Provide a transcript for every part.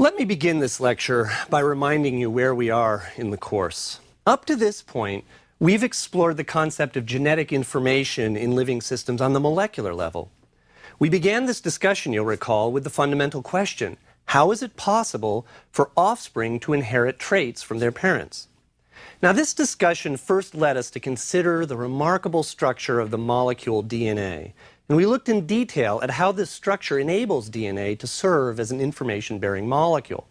Let me begin this lecture by reminding you where we are in the course. Up to this point, we've explored the concept of genetic information in living systems on the molecular level. We began this discussion, you'll recall, with the fundamental question: how is it possible for offspring to inherit traits from their parents? Now, this discussion first led us to consider the remarkable structure of the molecule DNA. And we looked in detail at how this structure enables DNA to serve as an information-bearing molecule.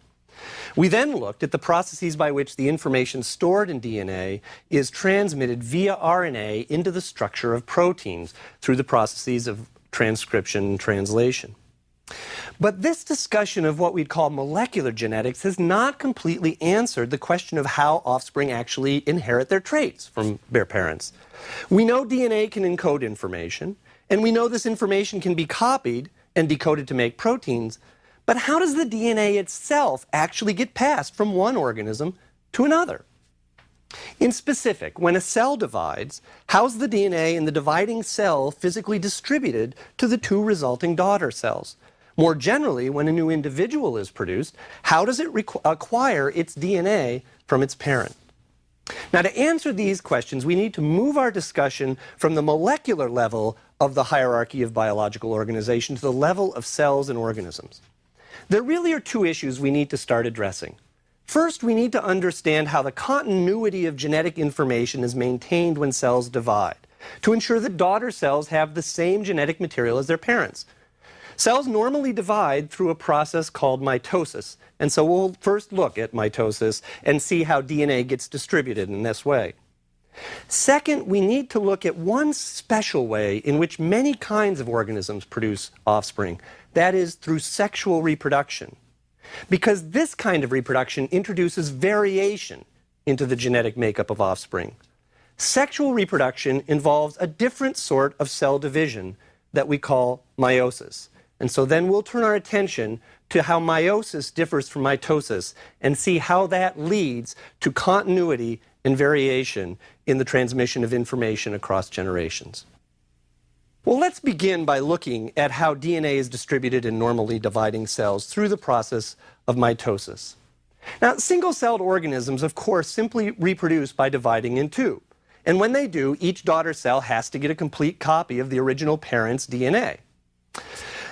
We then looked at the processes by which the information stored in DNA is transmitted via RNA into the structure of proteins through the processes of transcription and translation. But this discussion of what we'd call molecular genetics has not completely answered the question of how offspring actually inherit their traits from their parents. We know DNA can encode information, and we know this information can be copied and decoded to make proteins, but how does the DNA itself actually get passed from one organism to another? In specific, when a cell divides, how's the DNA in the dividing cell physically distributed to the two resulting daughter cells? More generally, when a new individual is produced, how does it acquire its DNA from its parent? Now, to answer these questions, we need to move our discussion from the molecular level of the hierarchy of biological organization to the level of cells and organisms. There really are two issues we need to start addressing. First, we need to understand how the continuity of genetic information is maintained when cells divide, to ensure that daughter cells have the same genetic material as their parents. Cells normally divide through a process called mitosis, and so we'll first look at mitosis and see how DNA gets distributed in this way. Second, we need to look at one special way in which many kinds of organisms produce offspring, that is, through sexual reproduction. Because this kind of reproduction introduces variation into the genetic makeup of offspring. Sexual reproduction involves a different sort of cell division that we call meiosis. And so then we'll turn our attention to how meiosis differs from mitosis and see how that leads to continuity and variation in the transmission of information across generations. Well, let's begin by looking at how DNA is distributed in normally dividing cells through the process of mitosis. Now, single-celled organisms, of course, simply reproduce by dividing in two. And when they do, each daughter cell has to get a complete copy of the original parent's DNA.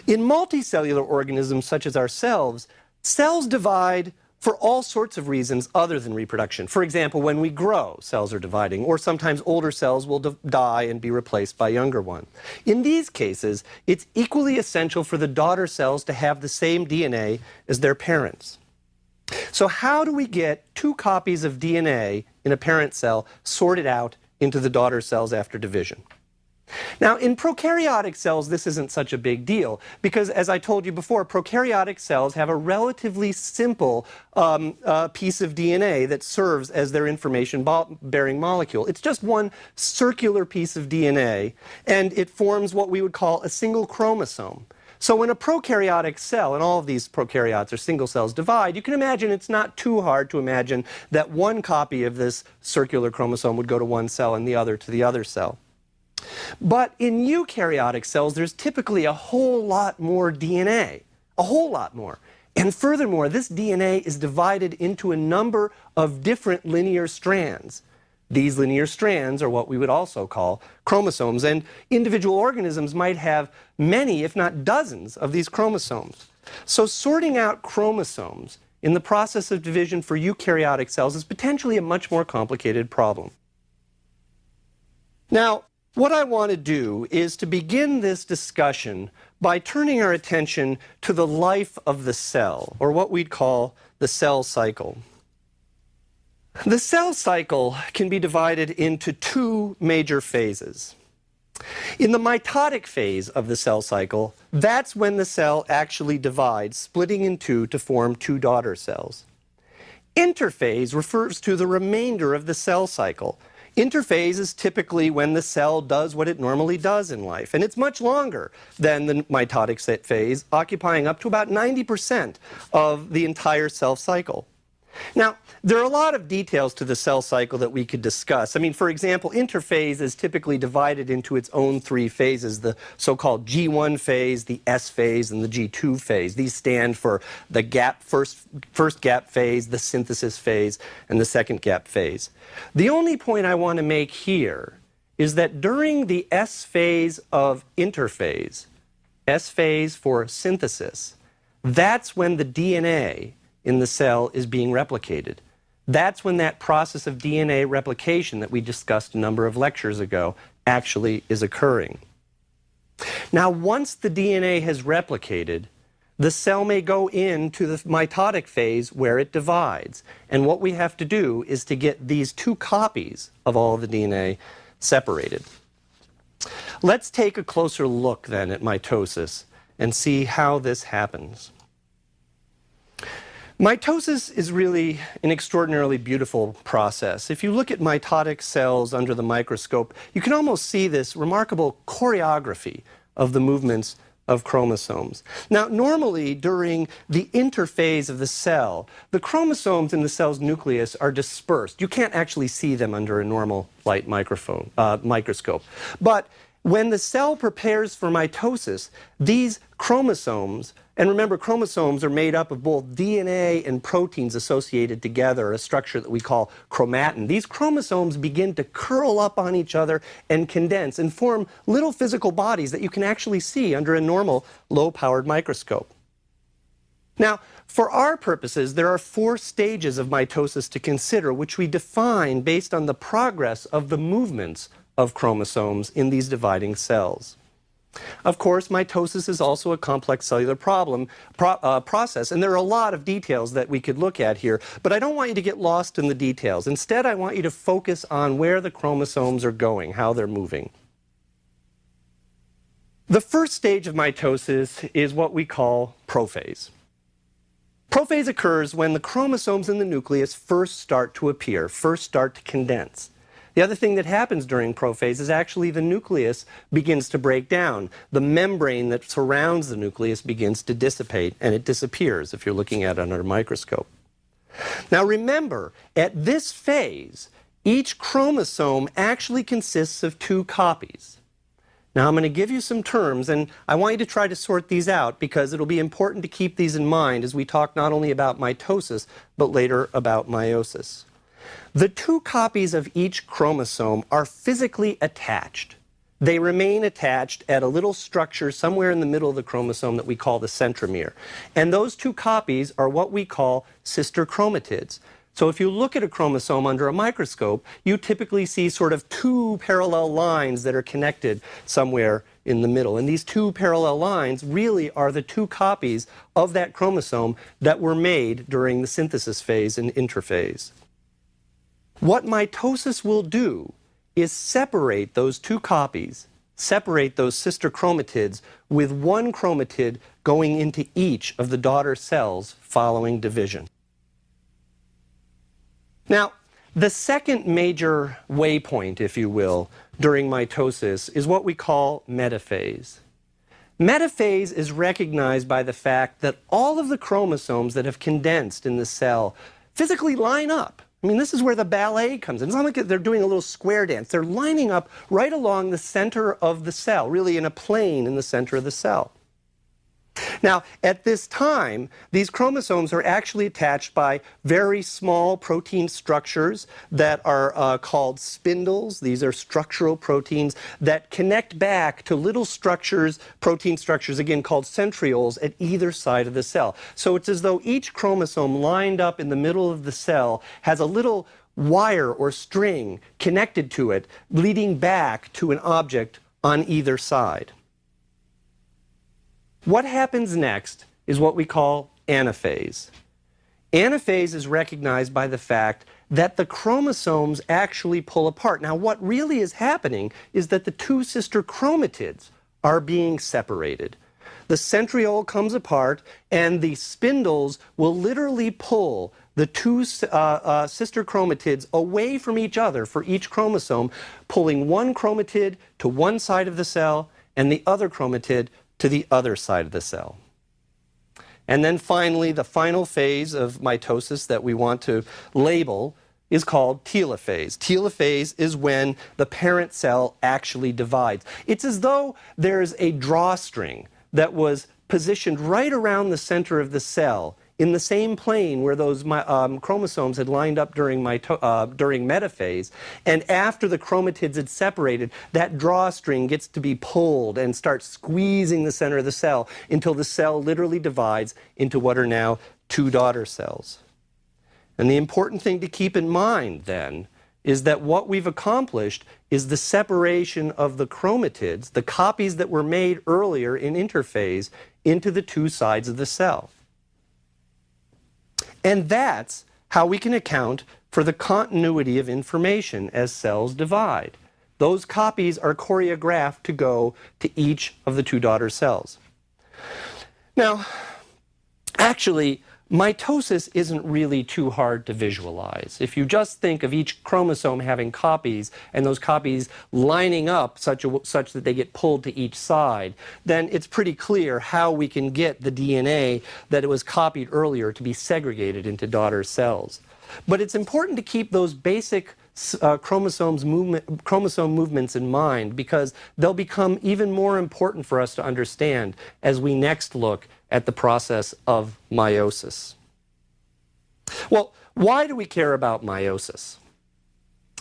In multicellular organisms such as ourselves, cells divide for all sorts of reasons other than reproduction. For example, when we grow, cells are dividing, or sometimes older cells will die and be replaced by younger ones. In these cases, it's equally essential for the daughter cells to have the same DNA as their parents. So how do we get two copies of DNA in a parent cell sorted out into the daughter cells after division? Now, in prokaryotic cells, this isn't such a big deal because, as I told you before, prokaryotic cells have a relatively simple piece of DNA that serves as their information-bearing molecule. It's just one circular piece of DNA, and it forms what we would call a single chromosome. So when a prokaryotic cell, and all of these prokaryotes are single cells, divide, you can imagine it's not too hard to imagine that one copy of this circular chromosome would go to one cell and the other to the other cell. But in eukaryotic cells, there's typically a whole lot more DNA, a whole lot more. And furthermore, this DNA is divided into a number of different linear strands. These linear strands are what we would also call chromosomes, and individual organisms might have many, if not dozens, of these chromosomes. So sorting out chromosomes in the process of division for eukaryotic cells is potentially a much more complicated problem. Now, what I want to do is to begin this discussion by turning our attention to the life of the cell, or what we'd call the cell cycle. The cell cycle can be divided into two major phases. In the mitotic phase of the cell cycle, that's when the cell actually divides, splitting in two to form two daughter cells. Interphase refers to the remainder of the cell cycle. Interphase is typically when the cell does what it normally does in life, and it's much longer than the mitotic phase, occupying up to about 90% of the entire cell cycle. Now, there are a lot of details to the cell cycle that we could discuss. I mean, for example, interphase is typically divided into its own three phases, the so-called G1 phase, the S phase, and the G2 phase. These stand for the first gap phase, the synthesis phase, and the second gap phase. The only point I want to make here is that during the S phase of interphase, S phase for synthesis, that's when the DNA in the cell is being replicated. That's when that process of DNA replication that we discussed a number of lectures ago actually is occurring. Now, once the DNA has replicated, the cell may go into the mitotic phase where it divides. And what we have to do is to get these two copies of all the DNA separated. Let's take a closer look then at mitosis and see how this happens. Mitosis is really an extraordinarily beautiful process. If you look at mitotic cells under the microscope, you can almost see this remarkable choreography of the movements of chromosomes. Now, normally during the interphase of the cell, the chromosomes in the cell's nucleus are dispersed. You can't actually see them under a normal light microscope. But when the cell prepares for mitosis, these chromosomes, and remember, chromosomes are made up of both DNA and proteins associated together, a structure that we call chromatin. These chromosomes begin to curl up on each other and condense and form little physical bodies that you can actually see under a normal low-powered microscope. Now, for our purposes, there are 4 stages of mitosis to consider, which we define based on the progress of the movements of chromosomes in these dividing cells. Of course, mitosis is also a complex cellular process, and there are a lot of details that we could look at here, but I don't want you to get lost in the details. Instead, I want you to focus on where the chromosomes are going, how they're moving. The first stage of mitosis is what we call prophase. Prophase occurs when the chromosomes in the nucleus first start to appear, first start to condense. The other thing that happens during prophase is actually the nucleus begins to break down. The membrane that surrounds the nucleus begins to dissipate, and it disappears if you're looking at it under a microscope. Now remember, at this phase, each chromosome actually consists of 2 copies. Now I'm going to give you some terms, and I want you to try to sort these out because it'll be important to keep these in mind as we talk not only about mitosis, but later about meiosis. The 2 copies of each chromosome are physically attached. They remain attached at a little structure somewhere in the middle of the chromosome that we call the centromere. And those 2 copies are what we call sister chromatids. So if you look at a chromosome under a microscope, you typically see sort of 2 parallel lines that are connected somewhere in the middle. And these 2 parallel lines really are the 2 copies of that chromosome that were made during the synthesis phase and interphase. What mitosis will do is separate those 2 copies, separate those sister chromatids with 1 chromatid going into each of the daughter cells following division. Now, the second major waypoint, if you will, during mitosis is what we call metaphase. Metaphase is recognized by the fact that all of the chromosomes that have condensed in the cell physically line up. I mean, this is where the ballet comes in. It's not like they're doing a little square dance. They're lining up right along the center of the cell, really in a plane in the center of the cell. Now, at this time, these chromosomes are actually attached by very small protein structures that are called spindles. These are structural proteins that connect back to little structures, protein structures, again called centrioles, at either side of the cell. So it's as though each chromosome lined up in the middle of the cell has a little wire or string connected to it, leading back to an object on either side. What happens next is what we call anaphase. Anaphase is recognized by the fact that the chromosomes actually pull apart. Now, what really is happening is that the 2 sister chromatids are being separated. The centriole comes apart, and the spindles will literally pull the 2 sister chromatids away from each other for each chromosome, pulling 1 chromatid to one side of the cell and the other chromatid to the other side of the cell. And then finally, the final phase of mitosis that we want to label is called telophase. Telophase is when the parent cell actually divides. It's as though there's a drawstring that was positioned right around the center of the cell in the same plane where those chromosomes had lined up during metaphase. And after the chromatids had separated, that drawstring gets to be pulled and starts squeezing the center of the cell until the cell literally divides into what are now two daughter cells. And the important thing to keep in mind then is that what we've accomplished is the separation of the chromatids, the copies that were made earlier in interphase, into the two sides of the cell. And that's how we can account for the continuity of information as cells divide. Those copies are choreographed to go to each of the two daughter cells. Now, actually, mitosis isn't really too hard to visualize. If you just think of each chromosome having copies and those copies lining up such that they get pulled to each side, then it's pretty clear how we can get the DNA that it was copied earlier to be segregated into daughter cells. But it's important to keep those basic chromosome movements in mind, because they'll become even more important for us to understand as we next look at the process of meiosis. Well, why do we care about meiosis?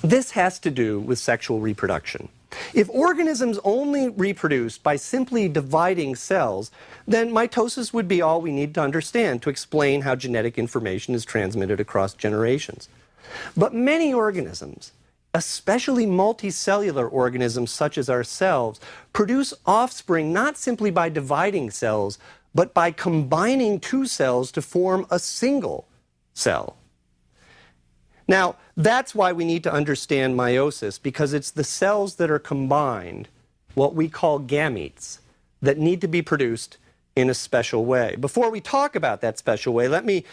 This has to do with sexual reproduction. If organisms only reproduce by simply dividing cells, then mitosis would be all we need to understand to explain how genetic information is transmitted across generations. But many organisms, especially multicellular organisms such as ourselves, produce offspring not simply by dividing cells, but by combining two cells to form a single cell. Now, that's why we need to understand meiosis, because it's the cells that are combined, what we call gametes, that need to be produced in a special way. Before we talk about that special way, let me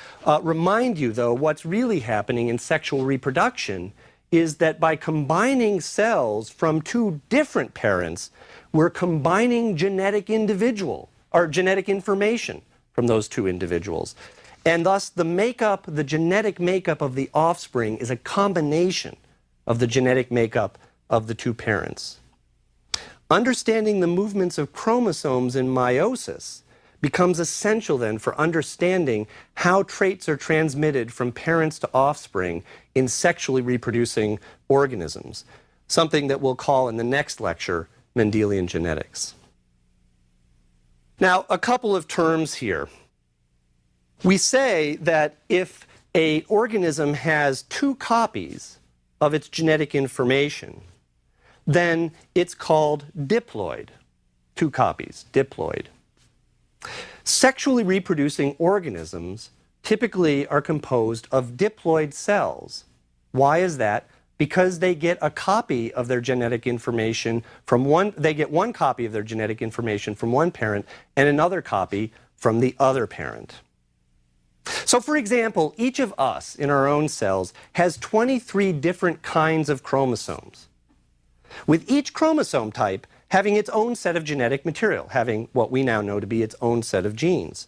remind you, though, what's really happening in sexual reproduction is that by combining cells from two different parents, we're combining genetic information from those two individuals. And thus, the genetic makeup of the offspring is a combination of the genetic makeup of the two parents. Understanding the movements of chromosomes in meiosis becomes essential then for understanding how traits are transmitted from parents to offspring in sexually reproducing organisms, something that we'll call in the next lecture Mendelian genetics. Now, a couple of terms here. We say that if an organism has two copies of its genetic information, then it's called diploid. Two copies, diploid. Sexually reproducing organisms typically are composed of diploid cells. Why is that? Because they get a copy of their genetic information from one copy of their genetic information from one parent and another copy from the other parent. So, for example, each of us in our own cells has 23 different kinds of chromosomes, with each chromosome type having its own set of genetic material, having what we now know to be its own set of genes.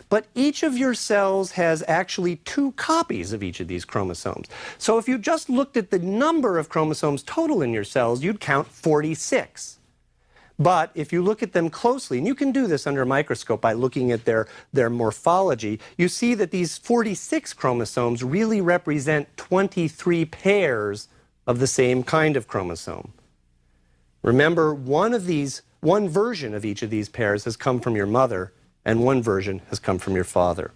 But each of your cells has actually two copies of each of these chromosomes. So if you just looked at the number of chromosomes total in your cells, you'd count 46. But if you look at them closely, and you can do this under a microscope by looking at their morphology, you see that these 46 chromosomes really represent 23 pairs of the same kind of chromosome. Remember, one version of each of these pairs has come from your mother, and one version has come from your father.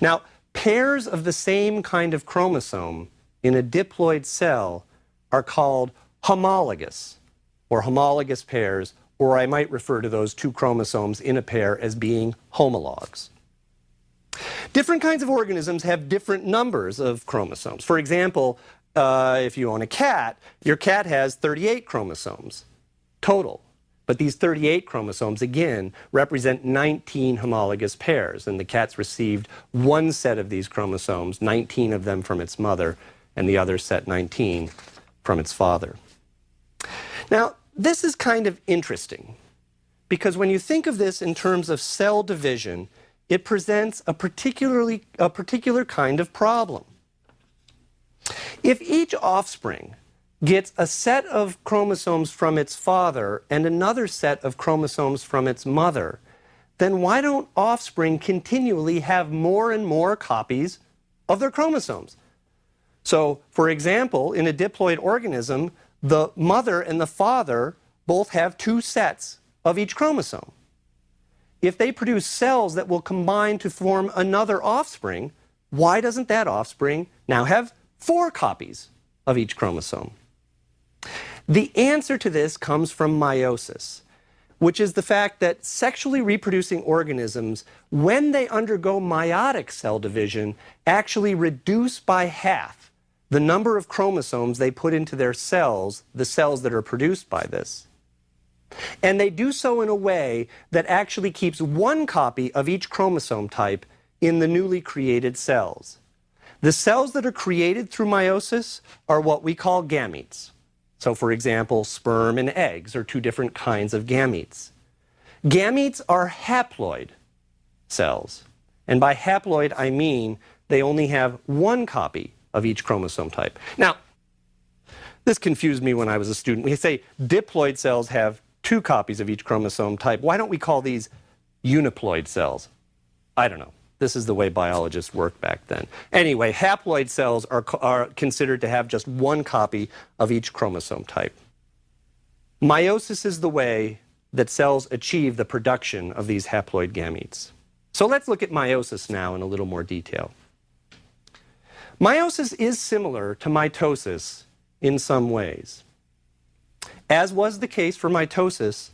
Now, pairs of the same kind of chromosome in a diploid cell are called homologous, or homologous pairs, or I might refer to those two chromosomes in a pair as being homologs. Different kinds of organisms have different numbers of chromosomes. For example, if you own a cat, your cat has 38 chromosomes total. But these 38 chromosomes, again, represent 19 homologous pairs. And the cat's received one set of these chromosomes, 19 of them from its mother, and the other set, 19, from its father. Now, this is kind of interesting, because when you think of this in terms of cell division, it presents a particular kind of problem. If each offspring gets a set of chromosomes from its father and another set of chromosomes from its mother, then why don't offspring continually have more and more copies of their chromosomes? So, for example, in a diploid organism, the mother and the father both have 2 sets of each chromosome. If they produce cells that will combine to form another offspring, why doesn't that offspring now have 4 copies of each chromosome? The answer to this comes from meiosis, which is the fact that sexually reproducing organisms, when they undergo meiotic cell division, actually reduce by half the number of chromosomes they put into their cells, the cells that are produced by this. And they do so in a way that actually keeps 1 copy of each chromosome type in the newly created cells. The cells that are created through meiosis are what we call gametes. So, for example, sperm and eggs are 2 different kinds of gametes. Gametes are haploid cells. And by haploid, I mean they only have 1 copy of each chromosome type. Now, this confused me when I was a student. We say diploid cells have 2 copies of each chromosome type. Why don't we call these uniploid cells? I don't know. This is the way biologists worked back then. Anyway, haploid cells are considered to have just 1 copy of each chromosome type. Meiosis is the way that cells achieve the production of these haploid gametes. So let's look at meiosis now in a little more detail. Meiosis is similar to mitosis in some ways. As was the case for mitosis,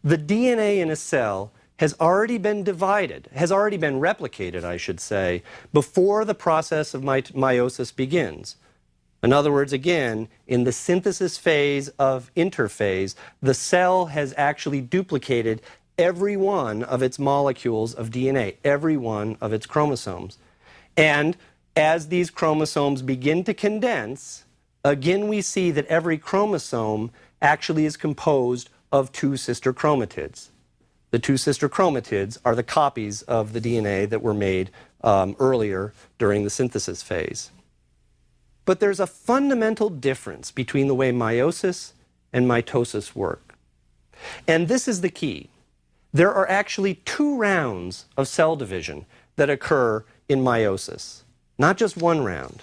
the DNA in a cell has already been divided, has already been replicated, I should say, before the process of meiosis begins. In other words, again, in the synthesis phase of interphase, the cell has actually duplicated every one of its molecules of DNA, every one of its chromosomes. And as these chromosomes begin to condense, again we see that every chromosome actually is composed of 2 sister chromatids. The 2 sister chromatids are the copies of the DNA that were made earlier during the synthesis phase. But there's a fundamental difference between the way meiosis and mitosis work. And this is the key. There are actually 2 rounds of cell division that occur in meiosis, not just 1 round.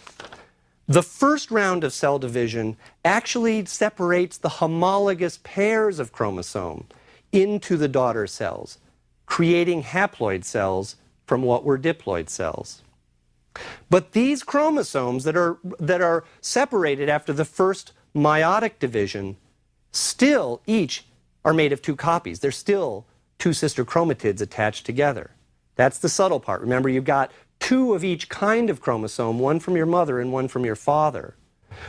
The first round of cell division actually separates the homologous pairs of chromosome into the daughter cells, creating haploid cells from what were diploid cells. But these chromosomes that are separated after the first meiotic division still each are made of 2 copies. They're still 2 sister chromatids attached together. That's the subtle part. Remember, you've got 2 of each kind of chromosome, 1 from your mother and 1 from your father.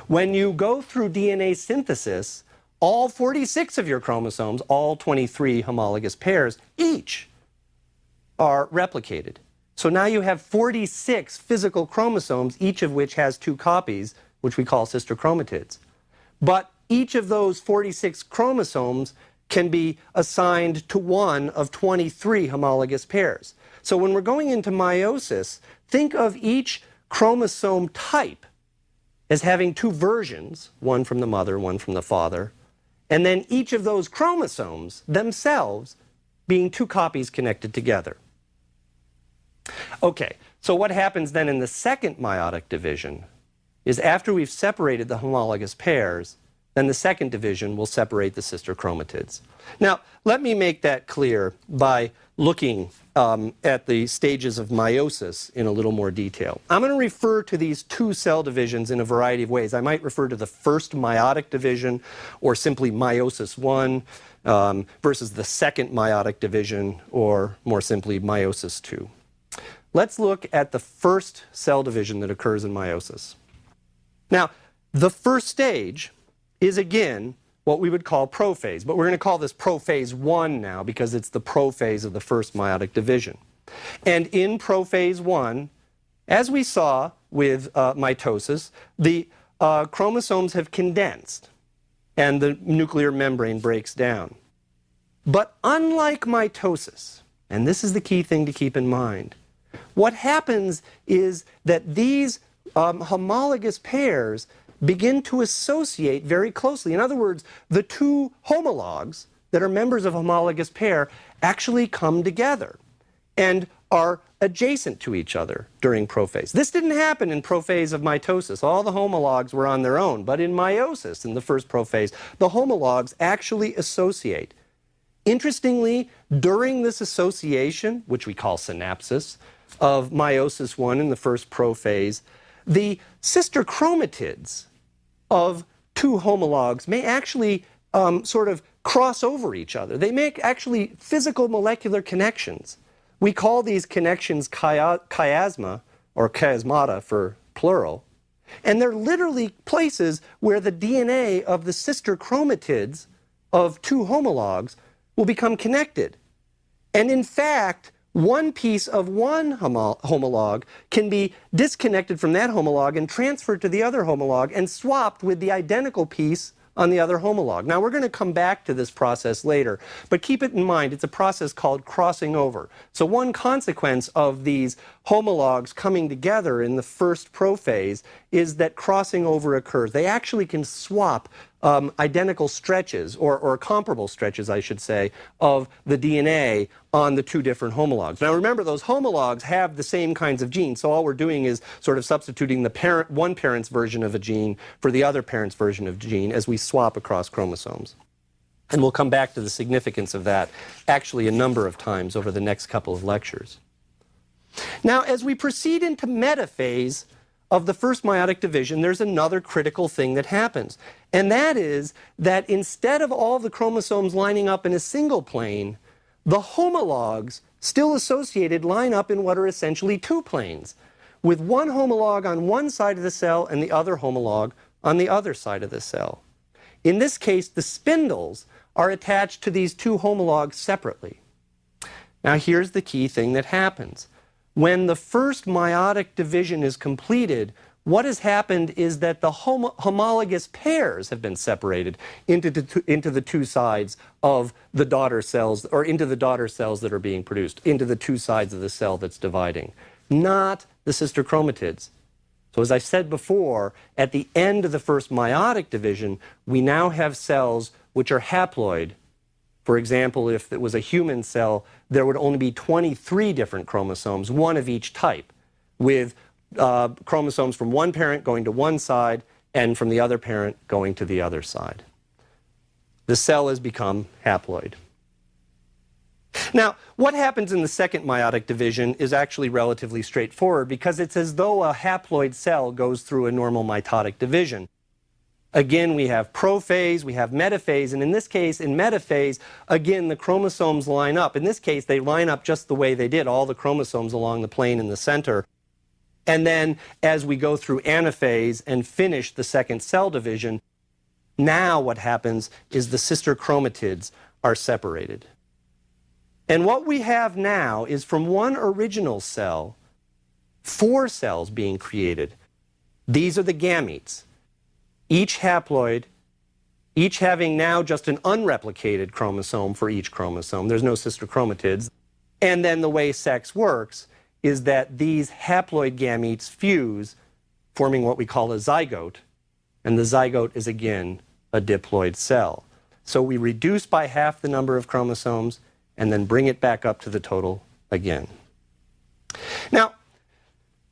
When you go through DNA synthesis, all 46 of your chromosomes, all 23 homologous pairs, each are replicated. So now you have 46 physical chromosomes, each of which has 2 copies, which we call sister chromatids. But each of those 46 chromosomes can be assigned to 1 of 23 homologous pairs. So when we're going into meiosis, think of each chromosome type as having 2 versions, 1 from the mother, 1 from the father, and then each of those chromosomes themselves being 2 copies connected together. Okay, so what happens then in the second meiotic division is after we've separated the homologous pairs, then the second division will separate the sister chromatids. Now, let me make that clear by looking at the stages of meiosis in a little more detail. I'm going to refer to these 2 cell divisions in a variety of ways. I might refer to the first meiotic division, or simply meiosis 1, versus the second meiotic division, or more simply meiosis 2. Let's look at the first cell division that occurs in meiosis. Now, the first stage is again what we would call prophase, but we're going to call this prophase 1 now because it's the prophase of the first meiotic division. And in prophase 1, as we saw with mitosis, the chromosomes have condensed and the nuclear membrane breaks down. But unlike mitosis, And this is the key thing to keep in mind. What happens is that these homologous pairs begin to associate very closely. In other words, the two homologs that are members of a homologous pair actually come together and are adjacent to each other during prophase. This didn't happen in prophase of mitosis. All the homologs were on their own. But in meiosis, in the first prophase, the homologs actually associate. Interestingly, during this association, which we call synapsis, of meiosis 1 in the first prophase, the sister chromatids of two homologs may actually sort of cross over each other. They make actually physical molecular connections. We call these connections chiasma, or chiasmata for plural. And they're literally places where the DNA of the sister chromatids of two homologs will become connected. And in fact, one piece of one homolog can be disconnected from that homolog and transferred to the other homolog and swapped with the identical piece on the other homolog. Now, we're going to come back to this process later, but keep it in mind, it's a process called crossing over. So one consequence of these homologs coming together in the first prophase is that crossing over occurs. They actually can swap identical stretches, or comparable stretches, I should say, of the DNA on the two different homologs. Now remember, those homologs have the same kinds of genes, so all we're doing is sort of substituting the one parent's version of a gene for the other parent's version of a gene as we swap across chromosomes. And we'll come back to the significance of that actually a number of times over the next couple of lectures. Now, as we proceed into metaphase of the first meiotic division, there's another critical thing that happens. And that is that instead of all the chromosomes lining up in a single plane, the homologs still associated line up in what are essentially two planes, with one homolog on one side of the cell and the other homolog on the other side of the cell. In this case, the spindles are attached to these two homologs separately. Now here's the key thing that happens. When the first meiotic division is completed, what has happened is that the homologous pairs have been separated into the two sides of the daughter cells, or into the daughter cells that are being produced, into the two sides of the cell that's dividing, not the sister chromatids. So as I said before, at the end of the first meiotic division, we now have cells which are haploid. For example, if it was a human cell, there would only be 23 different chromosomes, one of each type, with chromosomes from one parent going to one side and from the other parent going to the other side. The cell has become haploid. Now, what happens in the second meiotic division is actually relatively straightforward because it's as though a haploid cell goes through a normal mitotic division. Again, we have prophase, we have metaphase, and in this case, in metaphase, again, the chromosomes line up. In this case, they line up just the way they did, all the chromosomes along the plane in the center. And then, as we go through anaphase and finish the second cell division, now what happens is the sister chromatids are separated. And what we have now is from one original cell, 4 cells being created. These are the gametes. Each haploid, each having now just an unreplicated chromosome for each chromosome. There's no sister chromatids. And then the way sex works is that these haploid gametes fuse, forming what we call a zygote. And the zygote is, again, a diploid cell. So we reduce by half the number of chromosomes and then bring it back up to the total again. Now,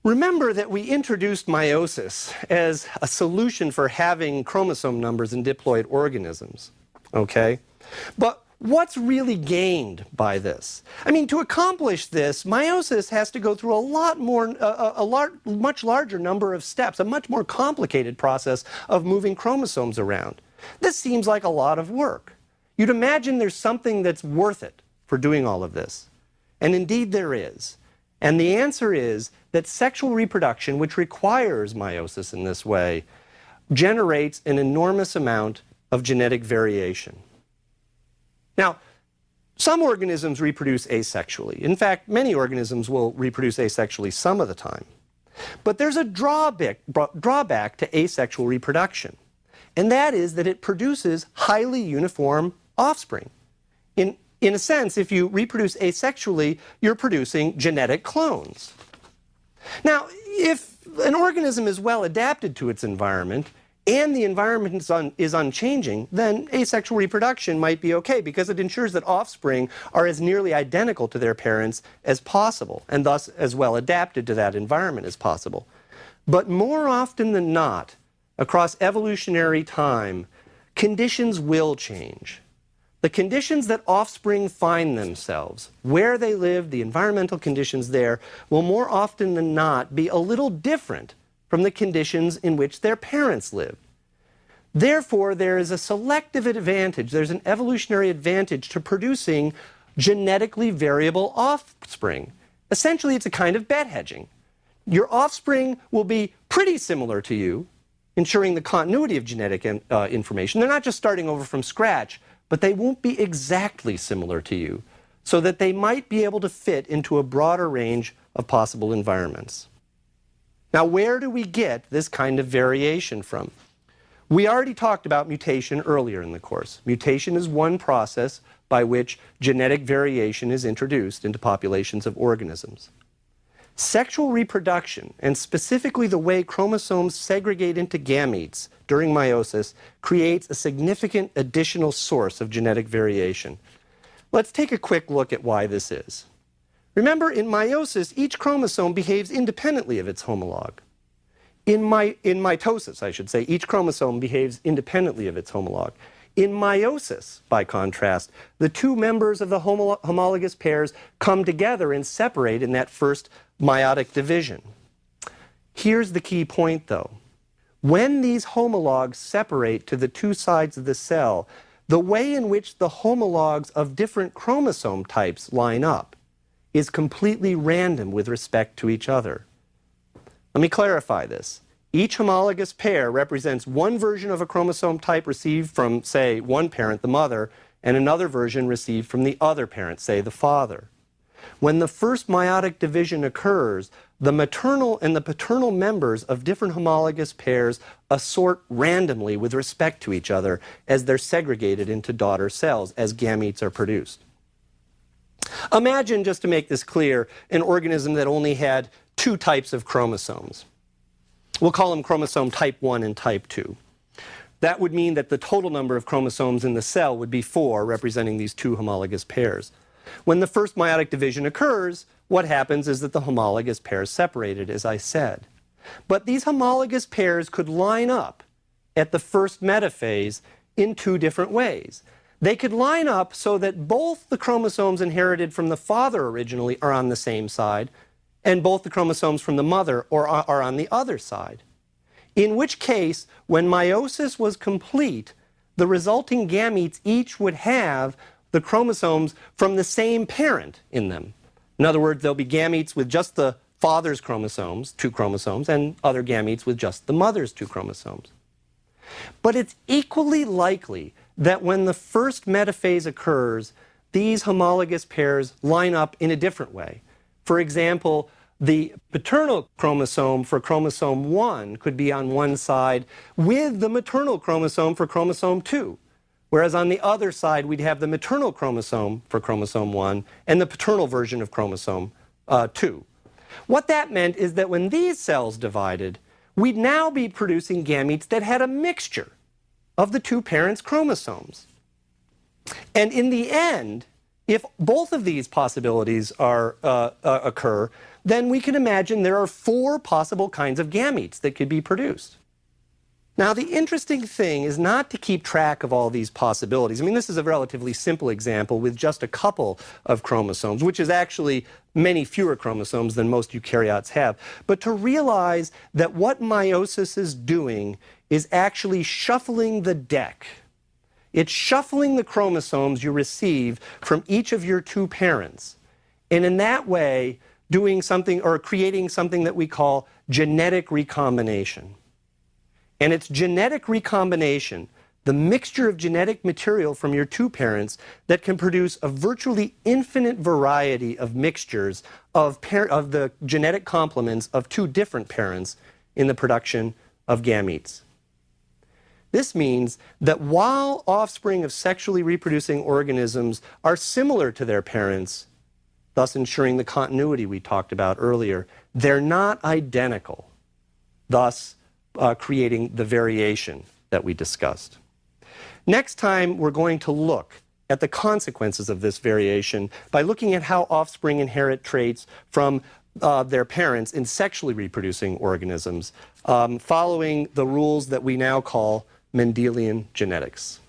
remember that we introduced meiosis as a solution for having chromosome numbers in diploid organisms, okay? But what's really gained by this? I mean, to accomplish this, meiosis has to go through a much larger number of steps, a much more complicated process of moving chromosomes around. This seems like a lot of work. You'd imagine there's something that's worth it for doing all of this. And indeed there is. And the answer is that sexual reproduction, which requires meiosis in this way, generates an enormous amount of genetic variation. Now, some organisms reproduce asexually. In fact, many organisms will reproduce asexually some of the time. But there's a drawback to asexual reproduction, and that is that it produces highly uniform offspring. In In a sense, if you reproduce asexually, you're producing genetic clones. Now, if an organism is well adapted to its environment, and the environment is unchanging, then asexual reproduction might be okay because it ensures that offspring are as nearly identical to their parents as possible, and thus as well adapted to that environment as possible. But more often than not, across evolutionary time, conditions will change. The conditions that offspring find themselves, where they live, the environmental conditions there, will more often than not be a little different from the conditions in which their parents lived. Therefore, there is a selective advantage, there's an evolutionary advantage to producing genetically variable offspring. Essentially, it's a kind of bet hedging. Your offspring will be pretty similar to you, ensuring the continuity of genetic information. They're not just starting over from scratch, but they won't be exactly similar to you, so that they might be able to fit into a broader range of possible environments. Now, where do we get this kind of variation from? We already talked about mutation earlier in the course. Mutation is one process by which genetic variation is introduced into populations of organisms. Sexual reproduction, and specifically the way chromosomes segregate into gametes during meiosis, creates a significant additional source of genetic variation. Let's take a quick look at why this is. Remember, in meiosis, each chromosome behaves independently of its homologue. In mitosis, I should say, each chromosome behaves independently of its homologue. In meiosis, by contrast, the two members of the homologous pairs come together and separate in that first meiotic division. Here's the key point, though. When these homologs separate to the two sides of the cell, the way in which the homologs of different chromosome types line up is completely random with respect to each other. Let me clarify this. Each homologous pair represents one version of a chromosome type received from, say, one parent, the mother, and another version received from the other parent, say, the father. When the first meiotic division occurs, the maternal and the paternal members of different homologous pairs assort randomly with respect to each other as they're segregated into daughter cells as gametes are produced. Imagine, just to make this clear, an organism that only had two types of chromosomes. We'll call them chromosome type 1 and type 2. That would mean that the total number of chromosomes in the cell would be 4, representing these two homologous pairs. When the first meiotic division occurs, what happens is that the homologous pairs separated, as I said. But these homologous pairs could line up at the first metaphase in two different ways. They could line up so that both the chromosomes inherited from the father originally are on the same side, and both the chromosomes from the mother are on the other side. In which case, when meiosis was complete, the resulting gametes each would have the chromosomes from the same parent in them. In other words, there'll be gametes with just the father's chromosomes, 2 chromosomes, and other gametes with just the mother's 2 chromosomes. But it's equally likely that when the first metaphase occurs, these homologous pairs line up in a different way. For example, the paternal chromosome for chromosome 1 could be on one side with the maternal chromosome for chromosome 2. Whereas on the other side, we'd have the maternal chromosome for chromosome 1 and the paternal version of chromosome 2. What that meant is that when these cells divided, we'd now be producing gametes that had a mixture of the two parents' chromosomes. And in the end, if both of these possibilities occur, then we can imagine there are 4 possible kinds of gametes that could be produced. Now, the interesting thing is not to keep track of all these possibilities. I mean, this is a relatively simple example with just a couple of chromosomes, which is actually many fewer chromosomes than most eukaryotes have. But to realize that what meiosis is doing is actually shuffling the deck. It's shuffling the chromosomes you receive from each of your 2 parents. And in that way, doing something or creating something that we call genetic recombination. And it's genetic recombination, the mixture of genetic material from your 2 parents, that can produce a virtually infinite variety of mixtures of the genetic complements of 2 different parents in the production of gametes. This means that while offspring of sexually reproducing organisms are similar to their parents, thus ensuring the continuity we talked about earlier, they're not identical, thus creating the variation that we discussed. Next time, we're going to look at the consequences of this variation by looking at how offspring inherit traits from their parents in sexually reproducing organisms, following the rules that we now call Mendelian genetics.